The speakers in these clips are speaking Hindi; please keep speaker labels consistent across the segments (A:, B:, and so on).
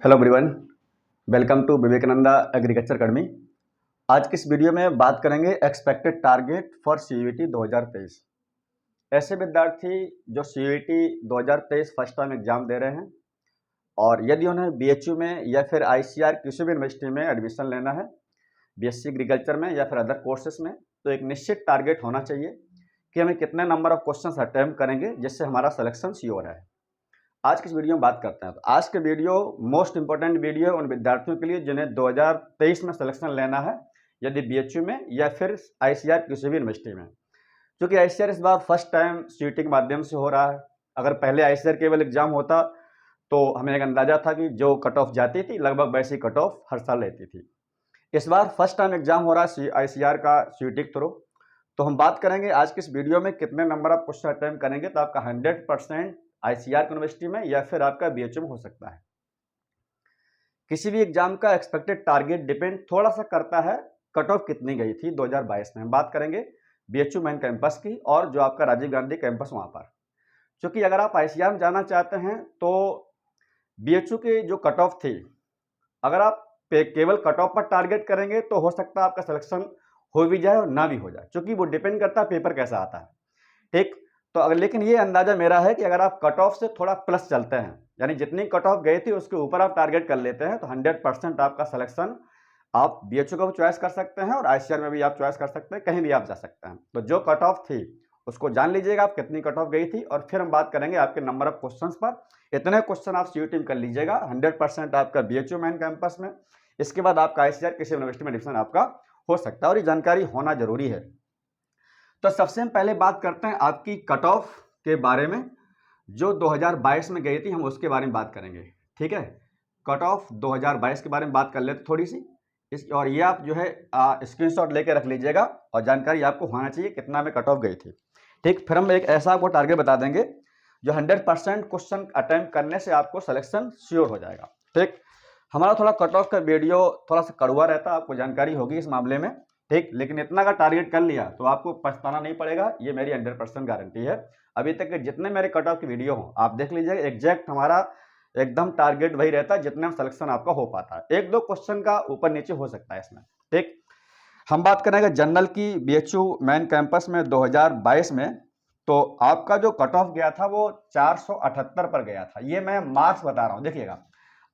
A: Hello everyone, welcome to Vivekananda agriculture academy. आज की इस वीडियो में बात करेंगे एक्सपेक्टेड टारगेट फॉर सीयूईटी 2023। ऐसे विद्यार्थी जो सीयूईटी 2023 फर्स्ट टाइम एग्जाम दे रहे हैं और यदि उन्हें बीएचयू में या फिर आईसीआर किसी भी यूनिवर्सिटी में एडमिशन लेना है, बीएससी एग्रीकल्चर में या फिर अदर कोर्सेज में, तो एक निश्चित टारगेट होना चाहिए कि हमें कितने नंबर ऑफ क्वेश्चन अटैम्प्ट करेंगे जिससे हमारा सिलेक्शन श्योर है। आज की इस वीडियो में बात करते हैं। तो आज के वीडियो मोस्ट इंपॉर्टेंट वीडियो है उन विद्यार्थियों के लिए जिन्हें 2023 में सिलेक्शन लेना है, यदि बीएचयू में या फिर आईसीआर किसी भी यूनिवर्सिटी में। क्योंकि आईसीआर इस बार फर्स्ट टाइम सीयूईटी के माध्यम से हो रहा है। अगर पहले आईसीआर केवल एग्जाम होता तो हमें एक अंदाजा था कि जो कट ऑफ जाती थी लगभग वैसी कट ऑफ हर साल रहती थी। इस बार फर्स्ट टाइम एग्जाम हो रहा है आईसीआर का सीयूईटी के थ्रू। तो हम बात करेंगे आज की इस वीडियो में कितने नंबर ऑफ क्वेश्चन अटेम्प्ट करेंगे तो आपका 100% आईसीआर यूनिवर्सिटी में या फिर आपका बीएचयू में हो सकता है। किसी भी एग्जाम का एक्सपेक्टेड टारगेट डिपेंड थोड़ा सा करता है कट ऑफ कितनी गई थी 2022 में। हम बात करेंगे बीएचयू मेन कैंपस की और जो आपका राजीव गांधी कैंपस वहां पर। क्योंकि अगर आप आईसीआर में जाना चाहते हैं तो बीएचयू की जो कट ऑफ थी, अगर आप केवल कट ऑफ पर टारगेट करेंगे तो हो सकता है आपका सिलेक्शन हो भी जाए और ना भी हो जाए, क्योंकि वो डिपेंड करता है पेपर कैसा आता है। ठीक, तो अगर लेकिन ये अंदाजा मेरा है कि अगर आप कट ऑफ से थोड़ा प्लस चलते हैं, यानी जितनी कट ऑफ गई थी उसके ऊपर आप टारगेट कर लेते हैं, तो 100% आपका सिलेक्शन आप बीएचयू का भी चॉइस कर सकते हैं और आईसीआर में भी आप चॉइस कर सकते हैं, कहीं भी आप जा सकते हैं। तो जो कट ऑफ थी उसको जान लीजिएगा आप कितनी कट ऑफ गई थी, और फिर हम बात करेंगे आपके नंबर ऑफ क्वेश्चन पर। इतने क्वेश्चन आप सीयूईटी में कर लीजिएगा, 100% आपका बीएचयू मेन कैंपस में। इसके बाद आपका आईसीआर किसी यूनिवर्सिटी में एडमिशन आपका हो सकता है, और ये जानकारी होना जरूरी है। तो सबसे हम पहले बात करते हैं आपकी कट ऑफ के बारे में, जो 2022 में गई थी, हम उसके बारे में बात करेंगे। ठीक है, कट ऑफ 2022 के बारे में बात कर लेते थोड़ी सी और ये आप जो है स्क्रीनशॉट लेके रख लीजिएगा, और जानकारी आपको होना चाहिए कितना में कट ऑफ गई थी। ठीक, फिर हम एक ऐसा आपको टारगेट बता देंगे जो 100% क्वेश्चन अटेम्प्ट करने से आपको सिलेक्शन श्योर हो जाएगा। ठीक, हमारा थोड़ा कट ऑफ का वीडियो थोड़ा सा कड़वा रहता है, आपको जानकारी होगी इस मामले में। ठीक, लेकिन इतना का टारगेट कर लिया तो आपको पछताना नहीं पड़ेगा, ये मेरी 100% गारंटी है। अभी तक के जितने मेरे कट ऑफ की वीडियो हो आप देख लीजिएगा, एग्जैक्ट हमारा एकदम टारगेट वही रहता है जितने में सिलेक्शन आपका हो पाता है। एक दो क्वेश्चन का ऊपर नीचे हो सकता है इसमें। ठीक, हम बात करेंगे जनरल की बीएचयू मेन कैंपस में 2022 में, तो आपका जो कट ऑफ गया था वो 478 पर गया था। ये मैं मार्क्स बता रहा हूँ, देखिएगा।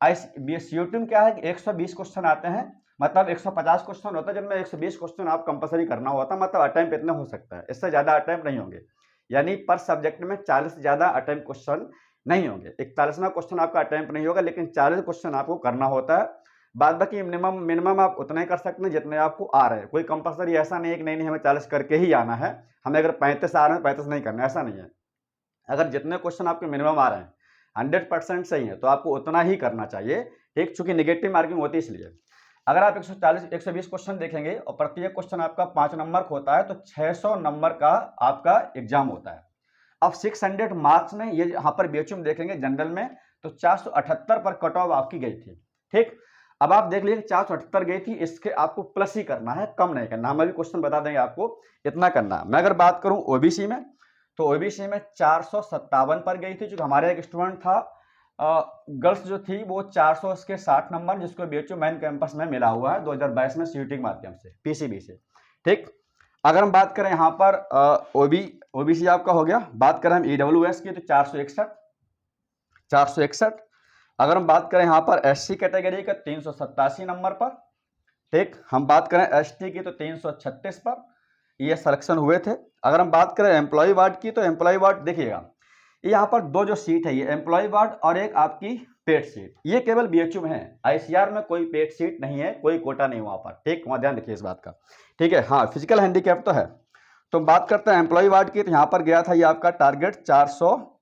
A: सीयूईटी में क्या है कि 120 क्वेश्चन आते हैं, मतलब 150 क्वेश्चन होता है जिनमें 120 क्वेश्चन आप कंपलसरी करना होता है, मतलब अटेम्प्ट इतना हो सकता है, इससे ज्यादा अटेम्प्ट नहीं होंगे। यानी पर सब्जेक्ट में 40 से ज्यादा अटेम्प्ट क्वेश्चन नहीं होंगे। 41वां क्वेश्चन आपका अटेम्प्ट नहीं होगा, लेकिन 40 क्वेश्चन आपको करना होता है। बाद बाकी मिनिमम आप उतना ही कर सकते हैं जितने आपको आ रहे हैं। कोई कंपलसरी ऐसा नहीं है कि नहीं हमें 40 करके ही आना है, हमें अगर 35 आ रहे हैं 35 नहीं करना, ऐसा नहीं है। अगर जितने क्वेश्चन आपके मिनिमम आ रहे हैं 100% सही है तो आपको उतना ही करना चाहिए। ठीक, चूंकि निगेटिव मार्किंग होती है इसलिए। अगर आप 120 क्वेश्चन देखेंगे और प्रत्येक क्वेश्चन आपका 5 नंबर का होता है, तो 600 नंबर का आपका एग्जाम होता है। अब 600 मार्क्स में ये यहाँ पर बीएचयू में देखेंगे जनरल में, तो 478 पर कट ऑफ आपकी गई थी। ठीक, अब आप देख लीजिए 478 गई थी, इसके आपको प्लस ही करना है, कम नहीं करना। हम अभी क्वेश्चन बता देंगे आपको इतना करना है। मैं अगर बात करूं ओबीसी में, तो ओबीसी में 457 पर गई थी। जो हमारे एक स्टूडेंट था गर्ल्स जो थी वो 460 नंबर, जिसको बीएचयू मेन कैंपस में मिला हुआ है 2022 में सीयूईटी के माध्यम से, पीसीबी से। ठीक, अगर हम बात करें यहाँ पर ओबीसी आपका हो गया। बात करें हम ईडब्ल्यूएस की तो 461। अगर हम बात करें यहाँ पर एससी कैटेगरी का 387 नंबर पर। ठीक, हम बात करें एसटी की तो 336 पर ये सिलेक्शन हुए थे। अगर हम बात करें एम्प्लॉय वार्ड की, तो एम्प्लॉय वार्ड देखिएगा, यहाँ पर दो जो सीट है, ये एम्प्लॉय वार्ड और एक आपकी पेड सीट, ये केवल बीएचयू में है। आईसीआर में कोई पेड सीट नहीं है, कोई कोटा नहीं वहां पर। ठीक, वहां ध्यान रखिए इस बात का। ठीक है, हाँ फिजिकल हैंडीकैप तो है। तो बात करते हैं एम्प्लॉय वार्ड की, तो यहाँ पर गया था ये आपका टारगेट 400,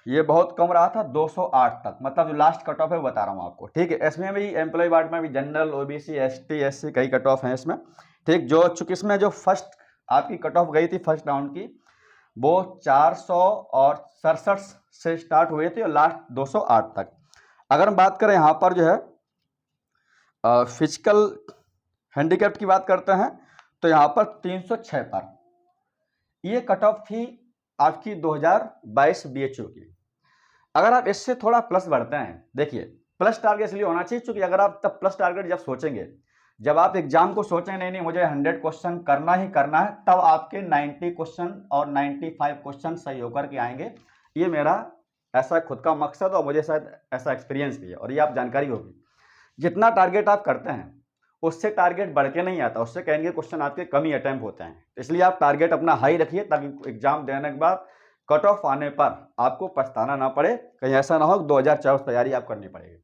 A: ये बहुत कम रहा था 208 तक, मतलब जो लास्ट कट ऑफ है वो बता रहा हूँ आपको। ठीक है, इसमें भी एम्प्लॉय वार्ड में भी जनरल ओबीसी एसटी एससी कई कट ऑफ है इसमें। ठीक, जो चूंकि इसमें जो फर्स्ट आपकी कट ऑफ गई थी फर्स्ट राउंड की, वो 467 से स्टार्ट हुए थे और लास्ट 208 तक। अगर हम बात करें यहाँ पर जो है फिजिकल हैंडीकैप की बात करते हैं, तो यहाँ पर 306 पर ये कट ऑफ थी आपकी 2022 बीएचयू की। अगर आप इससे थोड़ा प्लस बढ़ते हैं, देखिए प्लस टारगेट इसलिए होना चाहिए क्योंकि अगर आप तब प्लस टारगेट जब सोचेंगे, जब आप एग्जाम को सोचें नहीं मुझे 100 क्वेश्चन करना ही करना है, तब आपके 90 क्वेश्चन और 95 क्वेश्चन सही होकर के आएंगे। ये मेरा ऐसा खुद का मकसद और मुझे शायद ऐसा एक्सपीरियंस भी है और ये आप जानकारी होगी। जितना टारगेट आप करते हैं उससे टारगेट बढ़ के नहीं आता, उससे कहेंगे क्वेश्चन आपके कम ही अटैम्प्ट होते हैं। इसलिए आप टारगेट अपना हाई रखिए ताकि एग्जाम देने के बाद कट ऑफ आने पर आपको पछताना ना पड़े, कहीं ऐसा ना हो 2024 तैयारी आप करनी पड़ेगी।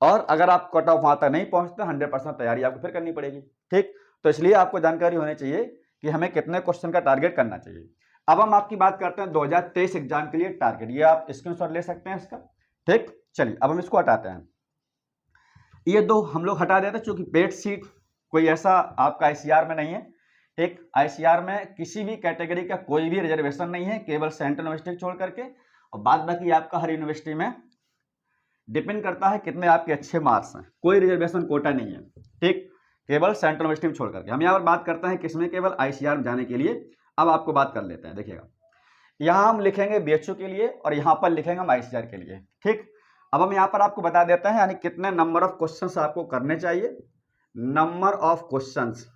A: और अगर आप कट ऑफ वहां तक नहीं पहुंचते 100% तैयारी आपको फिर करनी पड़ेगी। ठीक, तो इसलिए आपको जानकारी होनी चाहिए कि हमें कितने क्वेश्चन का टारगेट करना चाहिए। अब हम आपकी बात करते हैं 2023 एग्जाम के लिए टारगेट, ये आप स्क्रीनशॉट ले सकते हैं इसका। ठीक, चलिए अब हम इसको हटाते हैं। ये दो हम लोग हटा देते हैं क्योंकि पेड सीट कोई ऐसा आपका आईसीआर में नहीं है। एक आईसीआर में किसी भी कैटेगरी का कोई भी रिजर्वेशन नहीं है, केवल सेंट्रल यूनिवर्सिटी छोड़ करके, और बाद बाकी आपका हर यूनिवर्सिटी में डिपेंड करता है कितने आपके अच्छे मार्क्स हैं, कोई रिजर्वेशन कोटा नहीं है। ठीक, केवल सेंट्रल यूनिवर्सिटी में छोड़ करके। हम यहाँ पर बात करते हैं किसमें, केवल आईसीआर में जाने के लिए। अब आपको बात कर लेते हैं, देखिएगा यहाँ हम लिखेंगे बीएचयू के लिए और यहाँ पर लिखेंगे हम आईसीआर के लिए। ठीक, अब हम यहाँ पर आपको बता देते हैं यानी कितने नंबर ऑफ क्वेश्चंस आपको करने चाहिए, नंबर ऑफ क्वेश्चंस।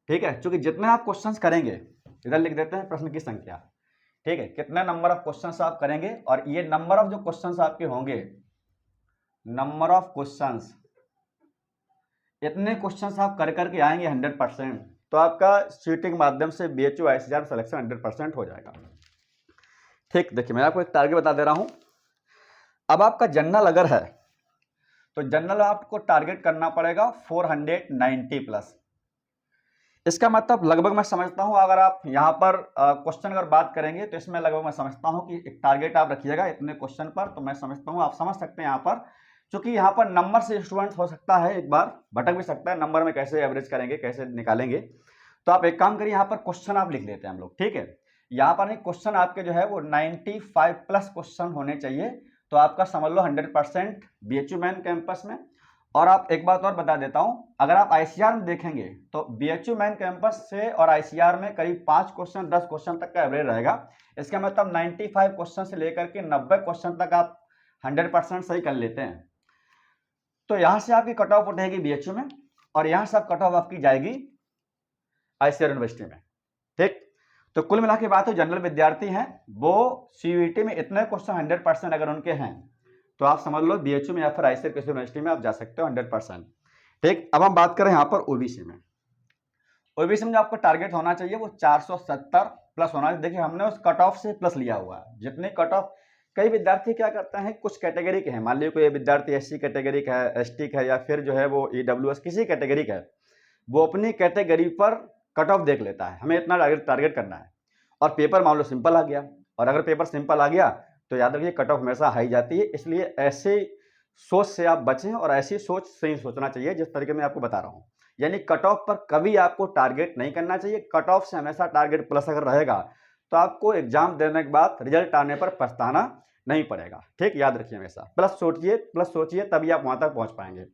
A: ठीक है, क्योंकि जितने आप क्वेश्चंस करेंगे, इधर लिख देते हैं प्रश्न की संख्या। ठीक है, कितने नंबर ऑफ क्वेश्चंस आप करेंगे, और ये नंबर ऑफ जो क्वेश्चंस आपके होंगे, नंबर ऑफ क्वेश्चंस, इतने क्वेश्चंस आप कर करके आएंगे 100%, तो आपका सीटिंग माध्यम से बीएचयू आईसीआर सिलेक्शन 100% हो जाएगा। ठीक, देखिए मैं आपको एक टारगेट बता दे रहा हूं। अब आपका जनरल अगर है तो जनरल आपको टारगेट करना पड़ेगा 490 प्लस। इसका मतलब लगभग मैं समझता हूं अगर आप यहां पर क्वेश्चन अगर बात करेंगे तो इसमें लगभग मैं समझता हूं कि एक टारगेट आप रखिएगा इतने क्वेश्चन पर, तो मैं समझता हूं आप समझ सकते हैं यहां पर, क्योंकि यहां पर नंबर से स्टूडेंट हो सकता है एक बार भटक भी सकता है, नंबर में कैसे एवरेज करेंगे कैसे निकालेंगे। तो आप एक काम करिए, यहाँ पर क्वेश्चन आप लिख लेते हैं हम लोग। ठीक है, यहाँ पर क्वेश्चन आपके जो है वो 95 प्लस क्वेश्चन होने चाहिए, तो आपका समझ लो 100% बीएचयू मेन कैंपस में। और आप एक बात और बता देता हूं, अगर आप आईसीआर में देखेंगे तो बीएचयू मेन कैंपस से और आईसीआर में करीब 5 क्वेश्चन 10 क्वेश्चन तक का एवरेज रहेगा। इसका मतलब 95 क्वेश्चन से लेकर के 90 क्वेश्चन तक आप 100% सही कर लेते हैं, तो यहां से आपकी कट ऑफ उठेगी बीएचयू में और यहां से कट ऑफ आपकी जाएगी आईसीआर यूनिवर्सिटी में। ठीक, तो कुल मिला के बात हो, जनरल विद्यार्थी हैं वो सीयूईटी में इतने क्वेश्चन 100% अगर उनके हैं तो आप समझ लो बीएचयू में या फिर आईसीआर किसी यूनिवर्सिटी में आप जा सकते हो 100%। ठीक, अब हम बात करें यहाँ पर ओबीसी में। ओबीसी में जो आपका टारगेट होना चाहिए वो 470 प्लस होना चाहिए। देखिए हमने उस कट ऑफ से प्लस लिया हुआ है, जितने कट ऑफ, कई विद्यार्थी क्या करते हैं कुछ कैटेगरी के हैं, मान लीजिए कोई विद्यार्थी एससी कैटेगरी का है, एसटी का है, या फिर जो है वो ईडब्ल्यूएस किसी कैटेगरी का है, वो अपनी कैटेगरी पर कट ऑफ देख लेता है, हमें इतना टारगेट करना है, और पेपर मान लो सिंपल आ गया, और अगर पेपर सिंपल आ गया तो याद रखिए कट ऑफ हमेशा हाई जाती है। इसलिए ऐसे सोच से आप बचें और ऐसी सोच से ही सोचना चाहिए जिस तरीके में आपको बता रहा हूँ, यानी कट ऑफ पर कभी आपको टारगेट नहीं करना चाहिए। कट ऑफ से हमेशा टारगेट प्लस अगर रहेगा तो आपको एग्जाम देने के बाद रिजल्ट आने पर पछताना नहीं पड़ेगा। ठीक, याद रखिए हमेशा प्लस सोचिए तभी आप वहां तक पहुंच पाएंगे।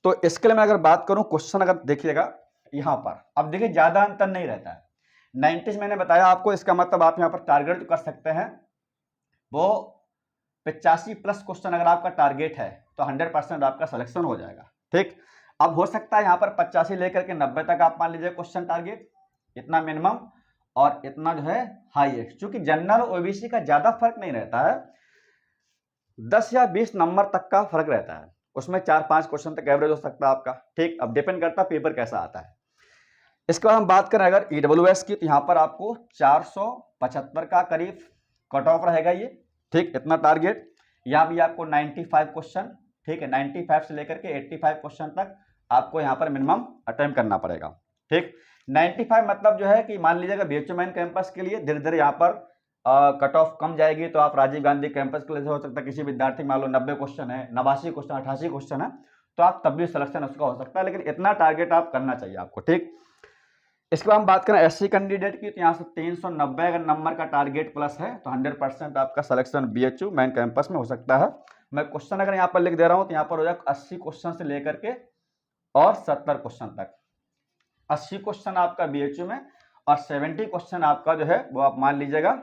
A: तो इसके लिए मैं अगर बात करूं क्वेश्चन, अगर देखिएगा यहां पर, अब देखिए ज्यादा अंतर नहीं रहता है, 90 मैंने बताया आपको, इसका मतलब आप यहां पर टारगेट जो कर सकते हैं वो 85 प्लस क्वेश्चन अगर आपका टारगेट है तो 100% आपका सिलेक्शन हो जाएगा। ठीक, अब हो सकता है यहाँ पर 85 लेकर के 90 तक आप मान लीजिए क्वेश्चन टारगेट, इतना मिनिमम और इतना जो है हाईएस्ट, क्योंकि जनरल ओबीसी का ज्यादा फर्क नहीं रहता है, 10 या 20 नंबर तक का फर्क रहता है, उसमें 4-5 क्वेश्चन तक एवरेज हो सकता है आपका। ठीक, अब डिपेंड करता है पेपर कैसा आता है। इसके बाद हम बात करें अगर ईडब्ल्यूएस की, तो यहाँ पर आपको 475 का करीब कट ऑफ रहेगा ये। ठीक, इतना टारगेट, यहाँ भी आपको 95 क्वेश्चन, ठीक है 95 से लेकर के 85 क्वेश्चन तक आपको यहाँ पर मिनिमम अटेम्प्ट करना पड़ेगा। ठीक, 95 मतलब जो है कि मान लीजिएगा बीएचयू मेन कैंपस के लिए धीरे धीरे यहाँ पर कट ऑफ कम जाएगी, तो आप राजीव गांधी कैंपस के लिए हो सकता है किसी विद्यार्थी मान लो 90 क्वेश्चन है, 89 क्वेश्चन 88 क्वेश्चन है, तो आप तब भी सिलेक्शन उसका हो सकता है, लेकिन इतना टारगेट आप करना चाहिए आपको। ठीक, इसके बाद हम बात करें एससी कैंडिडेट की, तो यहाँ से 390 अगर नंबर का टारगेट प्लस है तो 100% आपका सिलेक्शन बीएचयू मेन कैंपस में हो सकता है। मैं क्वेश्चन अगर यहाँ पर लिख दे रहा हूँ तो यहाँ पर हो जाएगा 80 क्वेश्चन से लेकर के और 70 क्वेश्चन तक, 80 क्वेश्चन आपका बीएचयू में और 70 क्वेश्चन आपका जो है वो आप मान लीजिएगा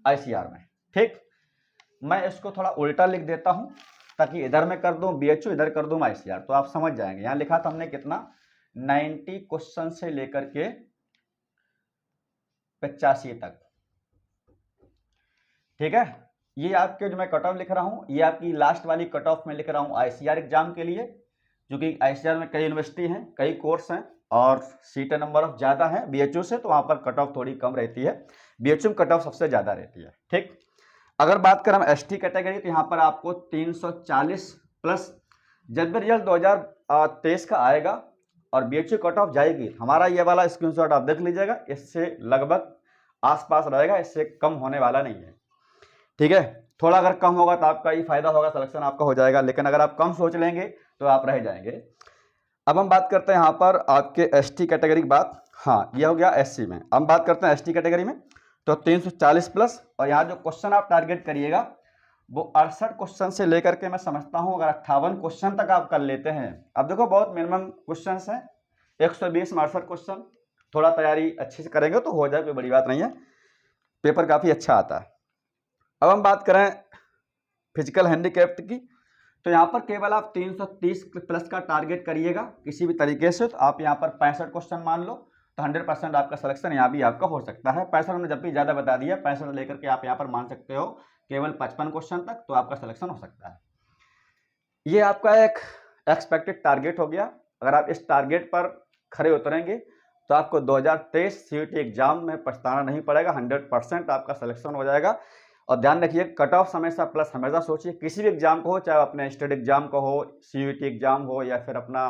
A: आईसीआर में। ठीक, मैं इसको थोड़ा उल्टा लिख देता हूं ताकि इधर मैं कर दूं BHU, इधर कर दूं ICR, तो आप समझ जाएंगे। यहां लिखा था हमने कितना, 90 क्वेश्चन से लेकर के 85 तक। ठीक है, ये आपके जो मैं कट ऑफ लिख रहा हूं, ये आपकी लास्ट वाली कट ऑफ में लिख रहा हूं ICR एग्जाम के लिए, क्योंकि ICR में कई यूनिवर्सिटी हैं, कई कोर्स हैं और सीटें नंबर ऑफ ज़्यादा है BHU से, तो वहाँ पर कट ऑफ थोड़ी कम रहती है, BHU में कट ऑफ सबसे ज़्यादा रहती है। ठीक, अगर बात करें हम ST कैटेगरी, तो यहाँ पर आपको 340 प्लस, जब भी रिजल्ट 2023 का आएगा और BHU कट ऑफ जाएगी, हमारा ये वाला स्क्रीनशॉट आप देख लीजिएगा, इससे लगभग आसपास रहेगा, इससे कम होने वाला नहीं है। ठीक है, थोड़ा अगर कम होगा तो आपका ही फायदा होगा, सिलेक्शन आपका हो जाएगा, लेकिन अगर आप कम सोच लेंगे तो आप रह जाएंगे। अब हम बात करते हैं यहाँ पर आपके ST कैटेगरी की बात। हाँ, ये हो गया SC में। हम बात करते हैं ST कैटेगरी में, तो 340 प्लस, और यहाँ जो क्वेश्चन आप टारगेट करिएगा वो 68 क्वेश्चन से लेकर के मैं समझता हूँ अगर 58 क्वेश्चन तक आप कर लेते हैं। अब देखो बहुत मिनिमम क्वेश्चन हैं, 120 में 68 क्वेश्चन, थोड़ा तैयारी अच्छे से करेंगे तो हो जाए, कोई बड़ी बात नहीं है, पेपर काफ़ी अच्छा आता है। अब हम बात करें फिजिकल हैंडीकैप्ड की, तो यहाँ पर केवल आप 330 प्लस का टारगेट करिएगा किसी भी तरीके से, तो आप यहाँ पर 65 क्वेश्चन मान लो, तो 100% आपका सिलेक्शन यहाँ भी आपका हो सकता है। 65 हमने जब भी ज़्यादा बता दिया, 65 लेकर के आप यहाँ पर मान सकते हो केवल 55 क्वेश्चन तक, तो आपका सिलेक्शन हो सकता है। ये आपका एक एक्सपेक्टेड टारगेट हो गया। अगर आप इस टारगेट पर खरे उतरेंगे तो आपको 2023 CUET एग्जाम में पछताना नहीं पड़ेगा, 100% आपका सिलेक्शन हो जाएगा। और ध्यान रखिए, कट ऑफ हमेशा प्लस हमेशा सोचिए, किसी भी एग्जाम को हो, चाहे अपने स्टेट एग्जाम का हो, CUET एग्जाम हो, या फिर अपना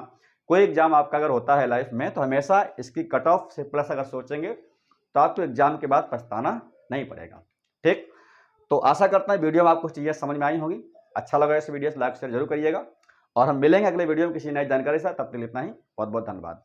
A: कोई एग्जाम आपका अगर होता है लाइफ में, तो हमेशा इसकी कट ऑफ से प्लस अगर सोचेंगे तो आपको एग्जाम के बाद पछताना नहीं पड़ेगा। ठीक, तो आशा करता है वीडियो में आपको चीज़ें समझ में आई होगी। अच्छा लगा इस वीडियो से लाइक शेयर जरूर करिएगा, और हम मिलेंगे अगले वीडियो में किसी नई जानकारी से। तब तक इतना ही, बहुत बहुत धन्यवाद।